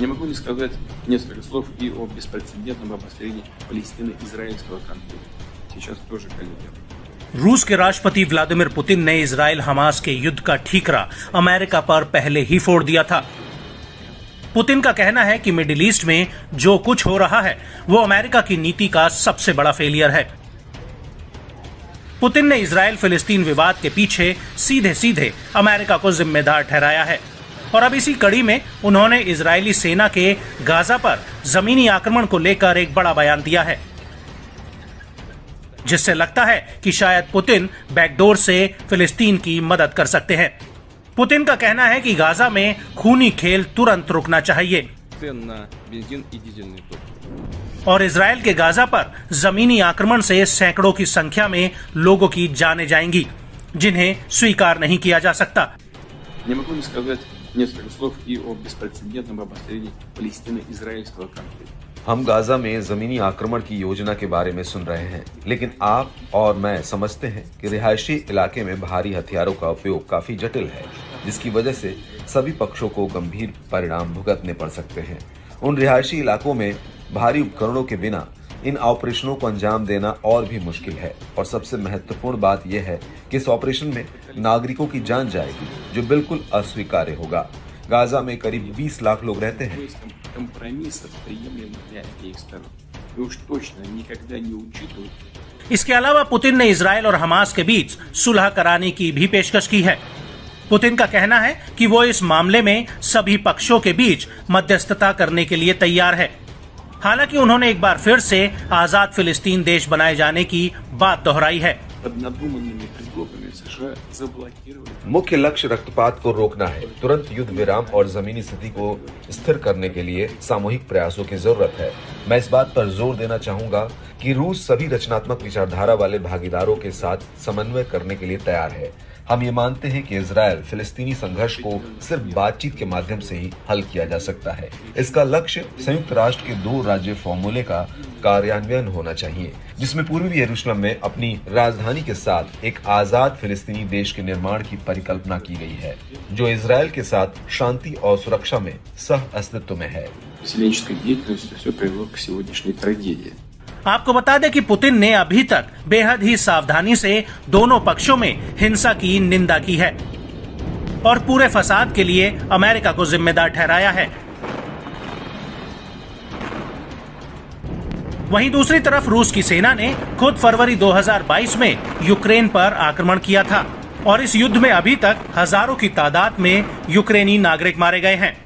Не могу не сказать несколько слов и о беспрецедентном обострении палестино-израильского конфликта. Сейчас тоже, коллеги. रूस के राष्ट्रपति व्लादिमीर पुतिन ने इजराइल हमास के युद्ध का ठीकरा अमेरिका पर पहले ही फोड़ दिया था। पुतिन का कहना है कि मिडिल ईस्ट में जो कुछ हो रहा है वो अमेरिका की नीति का सबसे बड़ा फेलियर है। पुतिन ने इजराइल फिलिस्तीन विवाद के पीछे सीधे सीधे अमेरिका को जिम्मेदार ठहराया है और अब इसी कड़ी में उन्होंने इजरायली सेना के गाजा पर जमीनी आक्रमण को लेकर एक बड़ा बयान दिया है, जिससे लगता है कि शायद पुतिन बैकडोर से फिलिस्तीन की मदद कर सकते हैं। पुतिन का कहना है कि गाजा में खूनी खेल तुरंत रुकना चाहिए और इजराइल के गाजा पर जमीनी आक्रमण से सैकड़ों की संख्या में लोगों की जानें जाएंगी, जिन्हें स्वीकार नहीं किया जा सकता। Несколько слов и о беспрецедентном обострении палестино-израильского конфликта. हम गाजा में जमीनी आक्रमण की योजना के बारे में सुन रहे हैं, लेकिन आप और मैं समझते हैं कि रिहायशी इलाके में भारी हथियारों का उपयोग काफी जटिल है, जिसकी वजह से सभी पक्षों को गंभीर परिणाम भुगतने पड़ सकते हैं। उन रिहायशी इलाकों में भारी उपकरणों के बिना इन ऑपरेशनों को अंजाम देना और भी मुश्किल है और सबसे महत्वपूर्ण बात यह है कि इस ऑपरेशन में नागरिकों की जान जाएगी, जो बिल्कुल अस्वीकार्य होगा। गाजा में करीब 20 लाख लोग रहते हैं। इसके अलावा पुतिन ने इजराइल और हमास के बीच सुलह कराने की भी पेशकश की है। पुतिन का कहना है कि वो इस मामले में सभी पक्षों के बीच मध्यस्थता करने के लिए तैयार है। हालांकि उन्होंने एक बार फिर से आजाद फिलिस्तीन देश बनाए जाने की बात दोहराई है। मुख्य लक्ष्य रक्तपात को रोकना है। तुरंत युद्ध विराम और जमीनी स्थिति को स्थिर करने के लिए सामूहिक प्रयासों की जरूरत है। मैं इस बात पर जोर देना चाहूंगा कि रूस सभी रचनात्मक विचारधारा वाले भागीदारों के साथ समन्वय करने के लिए तैयार है। हम ये मानते हैं कि इजराइल फिलिस्तीनी संघर्ष को सिर्फ बातचीत के माध्यम से ही हल किया जा सकता है। इसका लक्ष्य संयुक्त राष्ट्र के 2 राज्य फॉर्मूले का कार्यान्वयन होना चाहिए, जिसमें पूर्वी यरूशलेम में अपनी राजधानी के साथ एक आजाद फिलिस्तीनी देश के निर्माण की परिकल्पना की गई है, जो इजराइल के साथ शांति और सुरक्षा में सह अस्तित्व में है। आपको बता दें कि पुतिन ने अभी तक बेहद ही सावधानी से दोनों पक्षों में हिंसा की निंदा की है और पूरे फसाद के लिए अमेरिका को जिम्मेदार ठहराया है। वहीं दूसरी तरफ रूस की सेना ने खुद फरवरी 2022 में यूक्रेन पर आक्रमण किया था और इस युद्ध में अभी तक हजारों की तादाद में यूक्रेनी नागरिक मारे गए हैं।